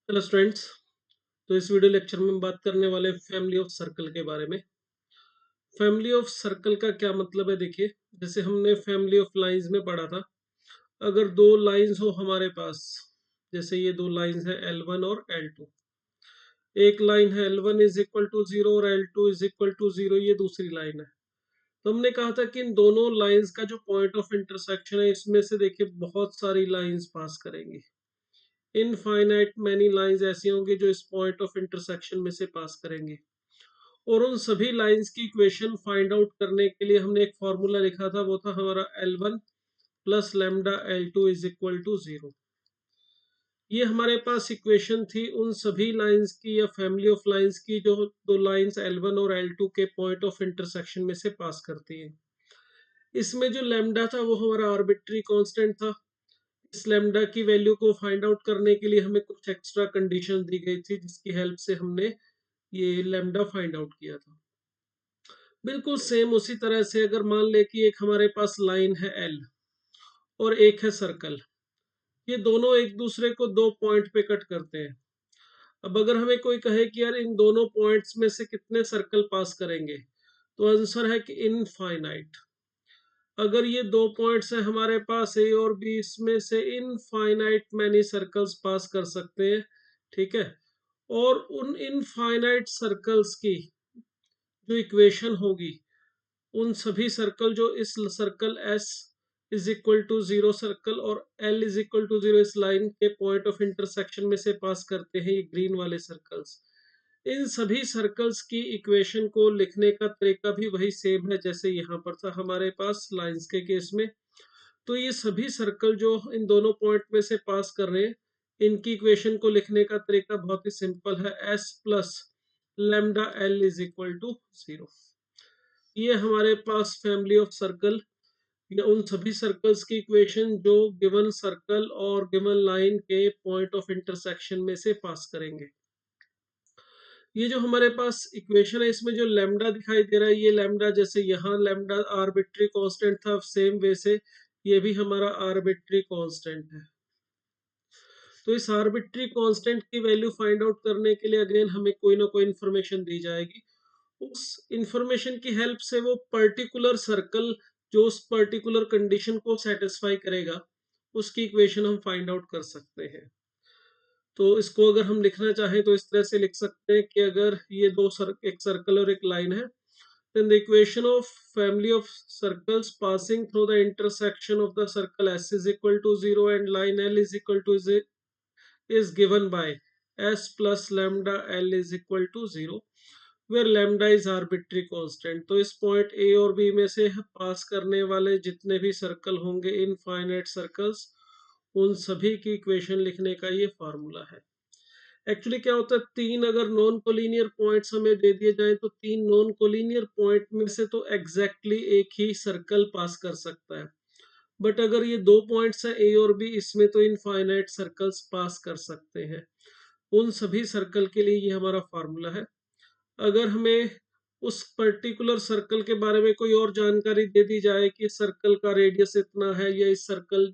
Hello students. तो इस video lecture में हम बात करने वाले फैमिली ऑफ सर्कल के बारे में। फैमिली ऑफ सर्कल का क्या मतलब है? देखिए, जैसे हमने फैमिली ऑफ लाइंस में पढ़ा था। अगर दो लाइंस हो हमारे पास, जैसे ये दो लाइंस है L1 और L2। एक लाइन है L1 is equal to zero और L2 is equal to zero, ये दूसरी लाइन है। तो हमने कहा था कि इन दोनों लाइंस का जो पॉइंट ऑफ इंटरसेक्शन है, इसमें से देखिए बहुत सारी लाइंस पास करेंगी। इनफाइनाइट मैनी लाइंस ऐसी होंगी जो इस पॉइंट ऑफ इंटरसेक्शन में से पास करेंगी। और उन सभी लाइंस की इक्वेशन फाइंड आउट करने के लिए हमने एक फॉर्मूला लिखा था, वो था हमारा L1 plus lambda L2 is equal to zero. ये हमारे पास इक्वेशन थी उन सभी लाइंस की या फैमिली ऑफ लाइंस की जो दो लाइंस L1 और L2 के पॉइंट ऑफ इंटरसेक्शन में से पास करती है। इसमें जो लैम्डा था वो हमारा आर्बिट्री कांस्टेंट था। इस लैम्डा की वैल्यू को फाइंड आउट करने के लिए हमें कुछ एक्स्ट्रा कंडीशन दी गई थी, जिसकी हेल्प से हमने ये लैम्डा फाइंड आउट किया था। बिल्कुल सेम उसी तरह से अगर मान ले कि एक हमारे पास लाइन है L और एक है सर्कल, ये दोनों एक दूसरे को दो पॉइंट पे कट करते हैं। अब अगर हमें कोई कहे कि यार इन दोनों पॉइंट्स में से कितने सर्कल पास करेंगे, तो आंसर है कि इनफाइनाइट। अगर ये दो पॉइंट्स हैं हमारे पास A और B, इसमें से इनफाइनाइट मैनी सर्कल्स पास कर सकते हैं। ठीक है। और उन इनफाइनाइट सर्कल्स की जो इक्वेशन होगी, उन सभी सर्कल जो इस circle S is equal to zero circle और L is equal to zero इस लाइन के पॉइंट ऑफ इंटरसेक्शन में से पास करते हैं, ये ग्रीन वाले सर्कल्स। इन सभी सर्कल्स की इक्वेशन को लिखने का तरीका भी वही सेम है जैसे यहाँ पर था हमारे पास लाइंस के केस में। तो ये सभी सर्कल जो इन दोनों पॉइंट में से पास कर रहे हैं, इनकी इक्वेशन को लिखने का तरीका बहुत ही सिंपल है, S plus lambda L is equal to zero. ये हमारे पास फैमिली ऑफ सर्कल या उन सभी सर्कल्स की इक्वेशन जो गिवन सर्कल और गिवन लाइन के पॉइंट ऑफ इंटरसेक्शन में से पास करेंगे। ये जो हमारे पास इक्वेशन है, इसमें जो लैम्डा दिखाई दे रहा है, ये लैम्डा जैसे यहाँ लैम्डा आर्बिट्री कांस्टेंट था, सेम वे से ये भी हमारा आर्बिट्री कांस्टेंट है। तो इस आर्बिट्री कांस्टेंट की वैल्यू फाइंड आउट करने के लिए अगेन हमें कोई ना कोई इन्फॉर्मेशन दी जाएगी। उस इंफॉर्मेशन की हेल्प से वो पर्टिकुलर सर्कल जो उस पर्टिकुलर कंडीशन को सेटिस्फाई करेगा, उसकी इक्वेशन हम फाइंड आउट कर सकते हैं। तो इसको अगर हम लिखना चाहें तो इस तरह से लिख सकते हैं कि अगर ये एक सर्कल और एक लाइन है, then the equation of family of circles passing through the intersection of the circle S is equal to zero and line L is equal to is given by S plus lambda L is equal to zero, where lambda is arbitrary constant। तो इस point A और B में से पास करने वाले जितने भी circle होंगे इनफाइनाइट सर्कल्स, उन सभी की इक्वेशन लिखने का ये फॉर्मूला है। एक्चुअली क्या होता है, तीन अगर नॉन कोलिनियर पॉइंट्स हमें दे दिए जाए तो तीन नॉन कोलिनियर पॉइंट में से तो एग्जैक्टली एक ही सर्कल पास कर सकता है। बट अगर ये दो पॉइंट्स हैं A और B, इसमें तो इनफाइनाइट सर्कल्स पास कर सकते हैं। उन सभी सर्कल के लिए ये हमारा फार्मूला है। अगर हमें उस पर्टिकुलर सर्कल के बारे में कोई और जानकारी दे दी जाए कि सर्कल का रेडियस इतना है, या इस सर्कल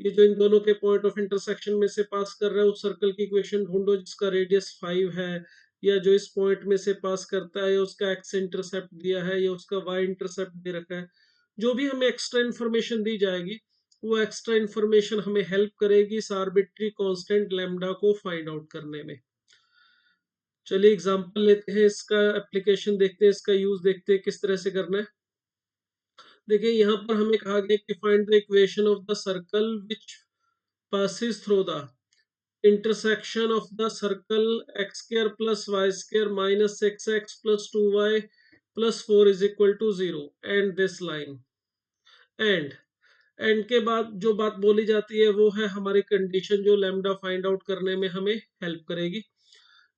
ये जो इन दोनों के पॉइंट ऑफ इंटरसेक्शन में से पास कर रहा है उस सर्कल की इक्वेशन ढूंढो जिसका रेडियस 5 है, या जो इस पॉइंट में से पास करता है उसका एक्स इंटरसेप्ट दिया है या उसका वाई इंटरसेप्ट दे रखा है, जो भी हमें एक्स्ट्रा इन्फॉर्मेशन दी जाएगी, वो एक्स्ट्रा इन्फॉर्मेशन हमें हेल्प करेगी इस आर्बिट्री कांस्टेंट लैम्डा को फाइंड आउट करने में। चलिए एग्जांपल लेते हैं, इसका एप्लीकेशन देखते हैं, इसका यूज देखते हैं किस तरह से करना है। देखिए यहाँ पर हमें कहा गया कि find the equation of the circle which passes through the intersection of the circle x square plus y square minus 6x plus 2y plus 4 is equal to 0 and this line। and and के बाद जो बात बोली जाती है वो है हमारी कंडीशन जो लैम्डा फाइंड आउट करने में हमें हेल्प करेगी।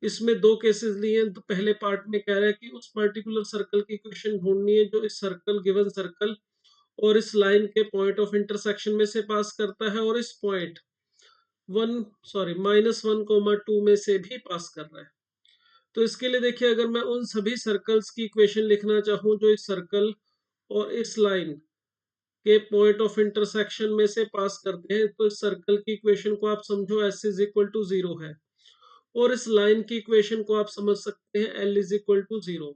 इसमें दो केसेस लिए हैं। तो पहले पार्ट में कह रहा है कि उस पर्टिकुलर सर्कल की इक्वेशन ढूंढनी है जो इस सर्कल गिवन सर्कल और इस लाइन के पॉइंट ऑफ इंटरसेक्शन में से पास करता है और इस पॉइंट -1, 2 में से भी पास कर रहा है। तो इसके लिए देखिए, अगर मैं उन सभी सर्कल्स की इक्वेशन लिखना चाहूँ जो इस सर्कल और इस लाइन के पॉइंट ऑफ इंटरसेक्शन में से पास करते हैं, तो इस सर्कल की इक्वेशन को आप समझो S is equal to zero है। और इस लाइन की इक्वेशन को आप समझ सकते हैं L इज इक्वल टू 0।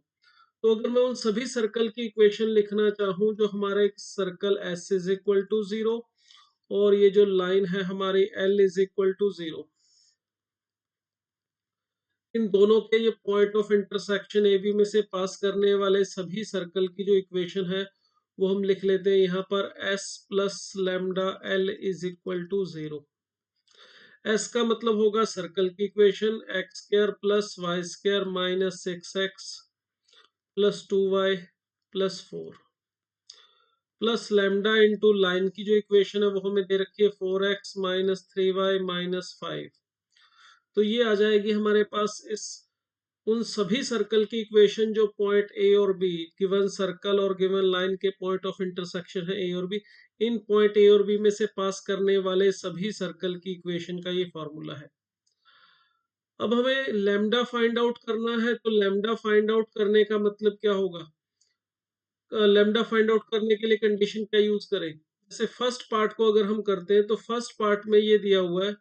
तो अगर मैं उन सभी सर्कल की इक्वेशन लिखना चाहूं, जो हमारा एक circle S is equal to 0 और ये जो लाइन है हमारी L इज इक्वल टू 0, इन दोनों के ये point of intersection A B में से पास करने वाले सभी सर्कल की जो इक्वेशन है वो हम लिख लेते हैं यहाँ पर S plus lambda L is equal to 0। S का मतलब होगा सर्कल की equation X square plus Y square minus 6x plus 2y plus 4 plus lambda into line की जो इक्वेशन है वो हमें दे रखी है 4x माइनस 3y माइनस 5। तो ये आ जाएगी हमारे पास इस उन सभी सर्कल की इक्वेशन जो पॉइंट ए और बी, गिवन सर्कल और गिवन लाइन के पॉइंट ऑफ इंटरसेक्शन है ए और बी, इन पॉइंट ए और बी में से पास करने वाले सभी सर्कल की इक्वेशन का ये फॉर्मूला है। अब हमें लैम्डा फाइंड आउट करना है, तो लैम्डा फाइंड आउट करने का मतलब क्या होगा? लैम्डा फाइंड आउट करने के लिए कंडीशन क्या यूज करें? जैसे फर्स्ट पार्ट को अगर हम करते हैं तो फर्स्ट पार्ट में ये दिया हुआ है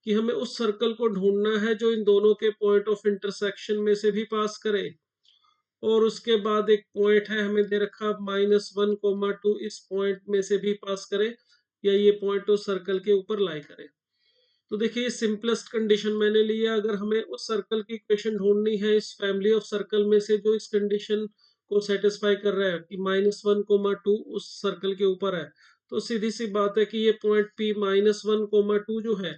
कि हमें उस सर्कल को ढूंढना है जो इन दोनों के पॉइंट ऑफ इंटरसेक्शन में से भी पास करे, और उसके बाद एक पॉइंट है हमें दे रखा -1, 2 इस पॉइंट में से भी पास करे, या ये पॉइंट उस सर्कल के ऊपर लाई करे। तो देखिए ये सिंपलेस्ट कंडीशन मैंने लिया। अगर हमें उस सर्कल की इक्वेशन ढूंढनी है इस फैमिली ऑफ सर्कल में से जो इस कंडीशन को सेटिस्फाई कर रहा है कि -1, 2 उस सर्कल के ऊपर है, तो सीधी सी बात है कि ये पॉइंट P -1, 2 जो है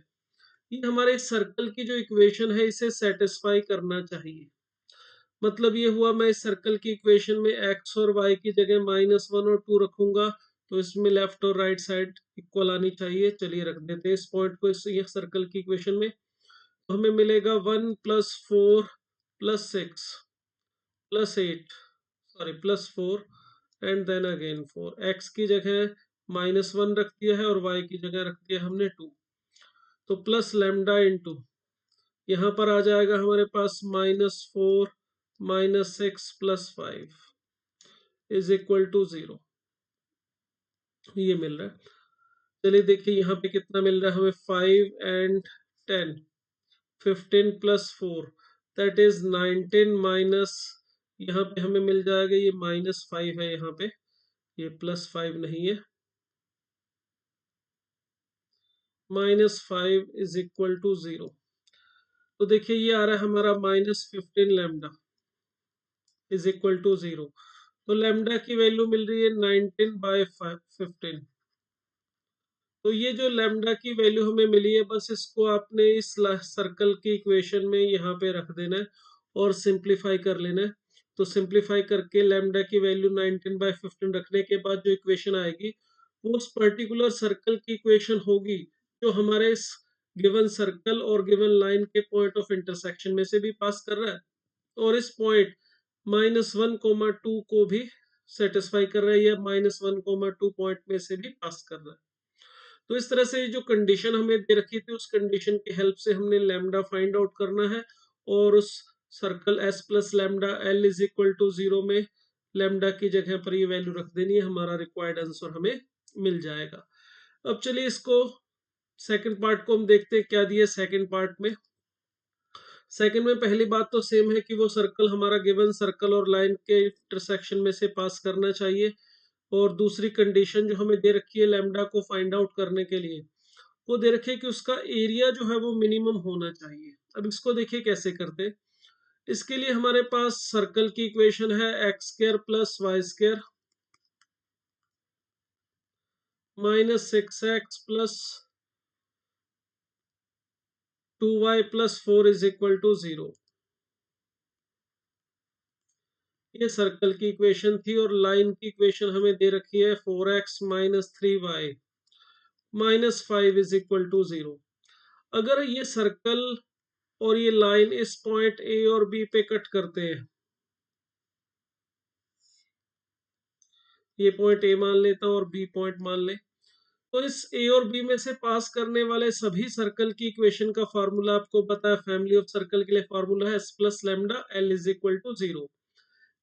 ये हमारे सर्कल की जो इक्वेशन है इसे सेटिस्फाई करना चाहिए। मतलब ये हुआ, मैं इस सर्कल की इक्वेशन में x और y की जगह -1 और 2 रखूंगा, तो इसमें लेफ्ट और राइट साइड इक्वल आनी चाहिए। चलिए रख देते हैं इस पॉइंट को इस ये सर्कल की इक्वेशन में। तो हमें मिलेगा 1 plus 4 plus 6 plus 8, sorry plus 4 and then again 4। x की जगह -1 रख दिया है और y की जगह रख दिया हमने 2। तो प्लस लैम्डा इंटू यहाँ पर आ जाएगा हमारे पास -4 -6 प्लस 5 इज इक्वल टू 0। ये मिल रहा है। चलिए देखिए यहाँ पे कितना मिल रहा है हमें, 5 and 10, 15 plus 4 that is 19 minus, यहाँ पे हमें मिल जाएगा ये -5 है, यहाँ पे ये +5 नहीं है। -5 इज इक्वल टू 0। तो देखिए ये आ रहा है हमारा -15 लैम्डा इज इक्वल टू 0। तो लैम्डा की वैल्यू मिल रही है 19/15। तो ये जो लैम्डा की वैल्यू हमें मिली है, बस इसको आपने इस सर्कल की इक्वेशन में यहाँ पे रख देना है और सिंप्लीफाई कर लेना है। तो सिंप्लीफाई करके लैम्डा की वैल्यू 19/15 रखने के बाद जो इक्वेशन आएगी वो उस पर्टिकुलर सर्कल की इक्वेशन होगी जो हमारे इस गिवन सर्कल और गिवन लाइन के पॉइंट ऑफ इंटरसेक्शन में से भी पास कर रहा है, और इस पॉइंट -1, 2 को भी सेटिस्फाई कर रहा है, या -1, 2 पॉइंट में से भी पास कर रहा है। तो इस तरह से जो कंडीशन हमें दे रखी थी उस कंडीशन की हेल्प से हमने लैम्डा फाइंड आउट करना है, और उस circle S plus lambda L is equal to 0 में लैम्डा की जगह पर ये वैल्यू रख देनी है, हमारा रिक्वायर्ड आंसर हमें मिल जाएगा। अब चलिए इसको सेकंड पार्ट को हम देखते हैं क्या दिया सेकंड पार्ट में। सेकंड में पहली बात तो सेम है कि वो सर्कल हमारा गिवन सर्कल और लाइन के इंटरसेक्शन में से पास करना चाहिए, और दूसरी कंडीशन जो हमें दे रखी है लैम्डा को फाइंड आउट करने के लिए वो दे रखे कि उसका एरिया जो है वो मिनिमम होना चाहिए। अब इसको देखिए कैसे करते हैं। इसके लिए हमारे पास सर्कल की इक्वेशन है X square plus Y square -6x plus 2y plus 4 is equal to 0। ये सर्कल की इक्वेशन थी, और लाइन की इक्वेशन हमें दे रखी है 4x minus 3y minus 5 is equal to 0। अगर ये सर्कल और ये लाइन इस पॉइंट ए और बी पे कट करते हैं, ये पॉइंट ए मान लेता हूं और बी पॉइंट मान ले, तो इस ए और बी में से पास करने वाले सभी सर्कल की इक्वेशन का फार्मूला आपको पता है। फैमिली ऑफ सर्कल के लिए फार्मूला है S plus lambda L is equal to 0,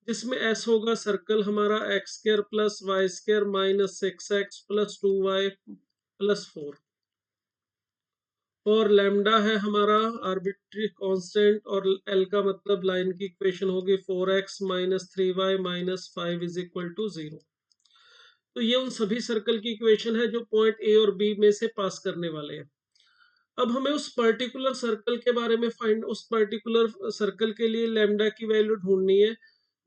जिसमें S होगा सर्कल हमारा X square plus Y square minus 6x plus 2y plus 4, और लैम्डा है हमारा आर्बिट्री कांस्टेंट, और एल का मतलब लाइन की इक्वेशन होगी 4x minus 3y minus 5 is equal to 0। तो ये उन सभी सर्कल की इक्वेशन है जो पॉइंट ए और बी में से पास करने वाले हैं। अब हमें उस पर्टिकुलर सर्कल के बारे में उस पर्टिकुलर सर्कल के लिए लैम्डा की वैल्यू ढूंढनी है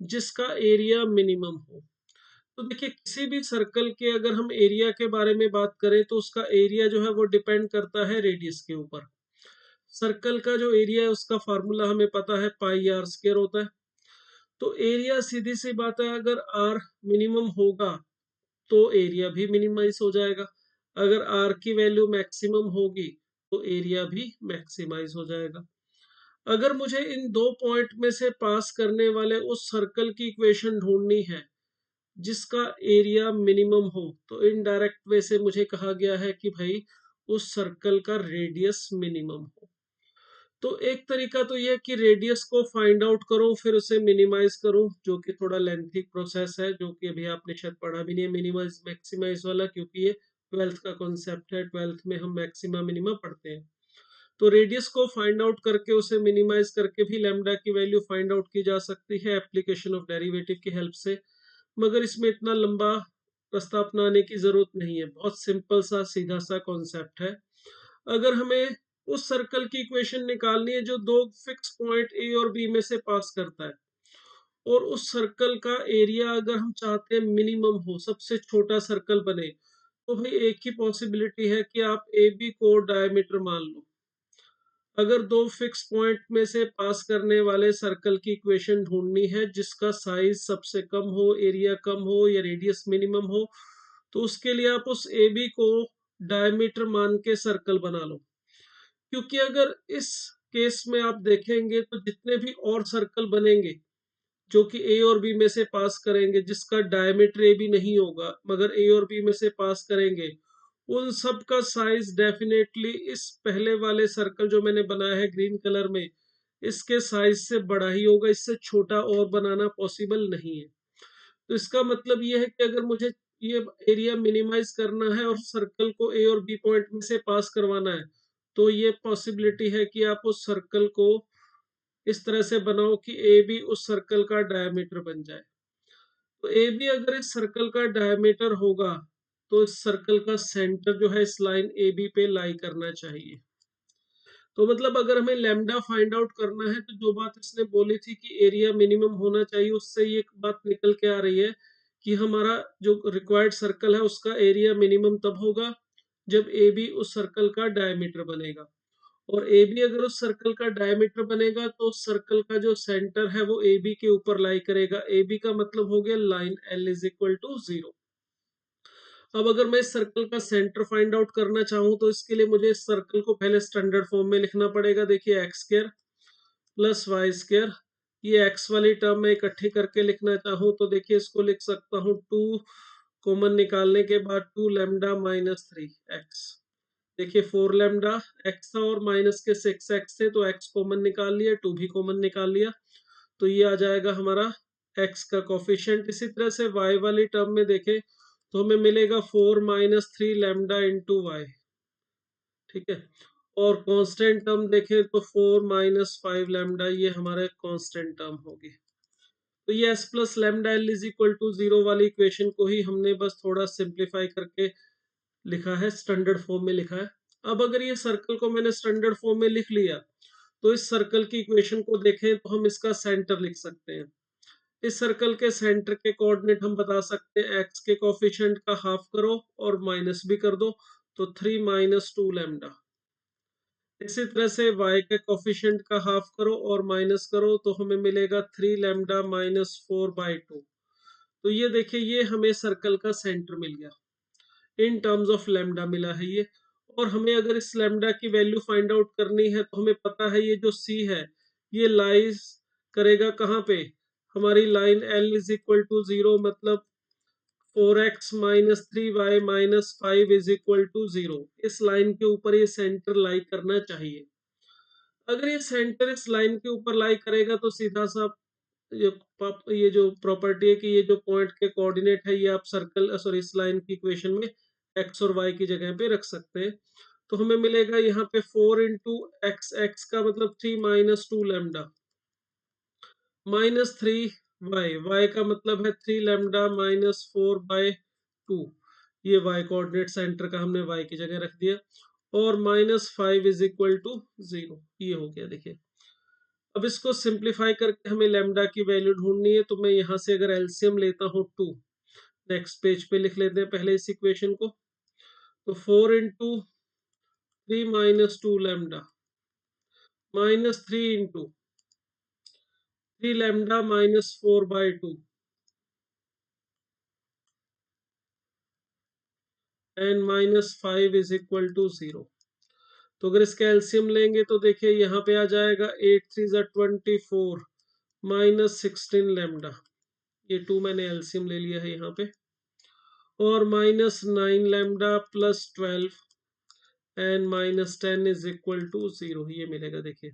जिसका एरिया मिनिमम हो। तो देखिए, किसी भी सर्कल के अगर हम एरिया के बारे में बात करें तो उसका एरिया जो है वो डिपेंड करता है रेडियस के ऊपर। सर्कल का जो एरिया है उसका फार्मूला हमें पता है, पाई आर स्क्वायर होता है। तो एरिया, सीधी सी बात है, अगर आर मिनिमम होगा तो एरिया भी मिनिमाइज हो जाएगा। अगर आर की वैल्यू मैक्सिमम होगी तो एरिया भी मैक्सिमाइज हो जाएगा। अगर मुझे इन दो पॉइंट में से पास करने वाले उस सर्कल की इक्वेशन ढूंढनी है जिसका एरिया मिनिमम हो, तो इनडायरेक्ट वे से मुझे कहा गया है कि भाई उस सर्कल का रेडियस मिनिमम हो। तो एक तरीका तो ये कि रेडियस को फाइंड आउट करूं फिर उसे मिनिमाइज करूं, जो कि थोड़ा लेंथी प्रोसेस है, जो कि अभी आपने शायद पढ़ा भी नहीं है मिनिमाइज मैक्सिमाइज वाला, क्योंकि ये ट्वेल्थ का कॉन्सेप्ट है। ट्वेल्थ में हम मैक्सिमा मिनिमा पढ़ते हैं। तो रेडियस को फाइंड आउट करके उसे मिनिमाइज करके भी लैम्डा की वैल्यू फाइंड आउट की जा सकती है एप्लीकेशन ऑफ डेरिवेटिव की हेल्प से। मगर इसमें इतना लंबा रास्ता अपनाने की जरूरत नहीं है, बहुत सिंपल सा सीधा सा कॉन्सेप्ट है। अगर हमें उस सर्कल की इक्वेशन निकालनी है जो दो फिक्स पॉइंट ए और बी में से पास करता है, और उस सर्कल का एरिया अगर हम चाहते हैं मिनिमम हो, सबसे छोटा सर्कल बने, तो भाई एक ही पॉसिबिलिटी है कि आप ए बी को डायमीटर मान लो। अगर दो फिक्स पॉइंट में से पास करने वाले सर्कल की इक्वेशन ढूंढनी है जिसका साइज सबसे कम हो, एरिया कम हो या रेडियस मिनिमम हो, तो उसके लिए आप उस ए बी को डायमीटर मान के सर्कल बना लो। क्योंकि अगर इस केस में आप देखेंगे तो जितने भी और सर्कल बनेंगे जो कि ए और बी में से पास करेंगे, जिसका डायमीटर ए बी नहीं होगा मगर ए और बी में से पास करेंगे, उन सब का साइज डेफिनेटली इस पहले वाले सर्कल जो मैंने बनाया है ग्रीन कलर में, इसके साइज से बड़ा ही होगा। इससे छोटा और बनाना पॉसिबल नहीं है। तो इसका मतलब ये है कि अगर मुझे ये एरिया मिनिमाइज करना है और सर्कल को ए और बी पॉइंट में से पास करवाना है, तो ये पॉसिबिलिटी है कि आप उस सर्कल को इस तरह से बनाओ कि ए बी उस सर्कल का डायमीटर बन जाए। तो ए बी अगर इस सर्कल का डायमीटर होगा तो इस सर्कल का सेंटर जो है इस लाइन ए बी पे लाई करना चाहिए। तो मतलब अगर हमें लैम्डा फाइंड आउट करना है तो जो बात इसने बोली थी कि एरिया मिनिमम होना चाहिए, उससे ये बात निकल के आ रही है कि हमारा जो रिक्वायर्ड सर्कल है उसका एरिया मिनिमम तब होगा जब ए बी उस सर्कल का डायमीटर बनेगा। और ए बी अगर उस सर्कल का डायमीटर बनेगा तो उस सर्कल का जो सेंटर है वो ए बी के ऊपर लाई करेगा। ए बी का मतलब हो गया line L is equal to 0। अब अगर मैं इस सर्कल का सेंटर फाइंड आउट करना चाहूँ तो इसके लिए मुझे इस सर्कल को पहले स्टैंडर्ड फॉर्म में लिखना पड़ेगा। देखिए, X square plus Y square, ये एक्स वाली टर्म में इकट्ठी करके लिखना चाहूँ तो देखिए इसको लिख सकता हूँ 2 कॉमन निकालने के बाद 2 लैम्डा माइनस 3 एक्स। देखिए 4 लैम्डा एक्स था और माइनस के 6 एक्स थे, तो एक्स कॉमन निकाल लिया, 2 भी कॉमन निकाल लिया, तो ये आ जाएगा हमारा एक्स का कोफिशिएंट। इसी तरह से वाई वाली टर्म में देखें तो हमें मिलेगा 4 माइनस 3 लैम्डा इंटू वाई। ठीक है। और कांस्टेंट टर्म देखें तो 4 माइनस 5 लैम्डा, ये हमारा कांस्टेंट टर्म होगी। तो ये S plus lambda L is equal to 0 वाली इक्वेशन को ही हमने बस थोड़ा सिंप्लीफाई करके लिखा है, स्टैंडर्ड फॉर्म में लिखा है। अब अगर ये सर्कल को मैंने स्टैंडर्ड फॉर्म में लिख लिया तो इस सर्कल की इक्वेशन को देखें तो हम इसका सेंटर लिख सकते हैं। इस सर्कल के सेंटर के कोऑर्डिनेट हम बता सकते हैं, एक्स के कोफिशिएंट का हाफ करो और माइनस भी कर दो, तो 3 माइनस 2 लैम्डा। इसी तरह से y के कोफिशिएंट का हाफ करो और माइनस करो तो हमें मिलेगा 3 लैम्डा माइनस 4/2। तो ये देखिए, ये हमें सर्कल का सेंटर मिल गया, इन टर्म्स ऑफ लैम्डा मिला है ये। और हमें अगर इस लैम्डा की वैल्यू फाइंड आउट करनी है तो हमें पता है ये जो c है ये लाइज करेगा कहाँ पे, हमारी line l is equal to 0, मतलब 4x minus 3y minus 5 is equal to 0। इस लाइन के ऊपर ये सेंटर लाई करना चाहिए। अगर ये सेंटर इस लाइन के ऊपर लाई करेगा तो सीधा सा ये ये जो प्रॉपर्टी है कि ये जो पॉइंट के कोऑर्डिनेट है ये आप सर्कल सॉरी इस लाइन की इक्वेशन में एक्स और वाई की जगह पे रख सकते हैं। तो हमें मिलेगा यहाँ पे 4 इंटू एक्स, एक्स का मतलब 3 minus 2 lambda minus 3 Y, Y का मतलब है 3 लैम्डा माइनस 4/2। ये वाई कोऑर्डिनेट सेंटर का हमने वाई की जगह रख दिया और -5 इज इक्वल टू 0। ये हो गया देखिए। अब इसको सिंप्लीफाई करके हमें लैम्डा की वैल्यू ढूंढनी है, तो मैं यहाँ से अगर एलसीएम लेता हूँ 2, नेक्स्ट पेज पे लिख लेते हैं पहले इस इक्वेशन को। तो 4 into 3 minus 2 lambda minus 3 into 3 lambda minus 4/2 and -5 is equal to 0। तो अगर इसका एलसीएम लेंगे तो देखिए यहाँ पे आ जाएगा 8 3 24 -16 लैम्डा। ये 2 मैंने एलसीएम ले लिया है यहाँ पे, और -9 lambda plus 12 and -10 is equal to 0। ये मिलेगा देखिए।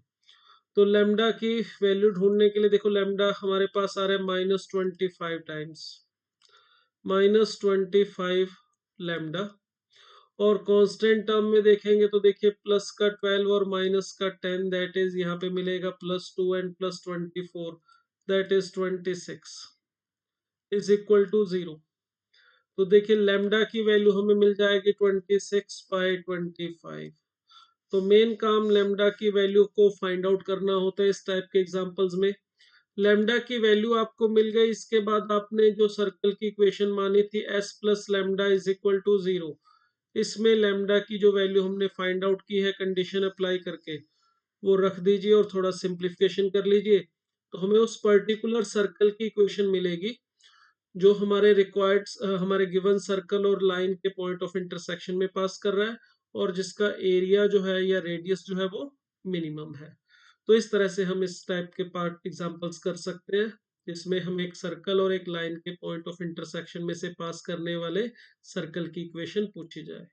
तो लैम्डा की वैल्यू ढूंढने के लिए देखो, लैम्डा हमारे पास आ रहा है -25 टाइम्स -25 लैम्डा, और कांस्टेंट टर्म में देखेंगे तो देखिए प्लस का 12 और माइनस का 10, दैट इज यहाँ पे मिलेगा +2 and +24, that is 26 is equal to 0। तो देखिए लैम्डा की वैल्यू हमें मिल जाएगी 26/25। तो मेन काम लैम्डा की वैल्यू को फाइंड आउट करना होता है इस टाइप के एग्जांपल्स में। लैम्डा की वैल्यू आपको मिल गई, इसके बाद आपने जो सर्कल की इक्वेशन मानी थी s plus lambda is equal to 0, इसमें लैम्डा की जो वैल्यू हमने फाइंड आउट की है कंडीशन अप्लाई करके, वो रख दीजिए और थोड़ा सिंप्लीफिकेशन कर लीजिए, तो हमें उस पर्टिकुलर सर्कल की इक्वेशन मिलेगी जो हमारे रिक्वायर्ड हमारे गिवन सर्कल और लाइन के पॉइंट ऑफ इंटरसेक्शन में पास कर रहा है, और जिसका एरिया जो है या रेडियस जो है वो मिनिमम है। तो इस तरह से हम इस टाइप के पार्ट एग्जांपल्स कर सकते हैं जिसमें हम एक सर्कल और एक लाइन के पॉइंट ऑफ इंटरसेक्शन में से पास करने वाले सर्कल की इक्वेशन पूछी जाए।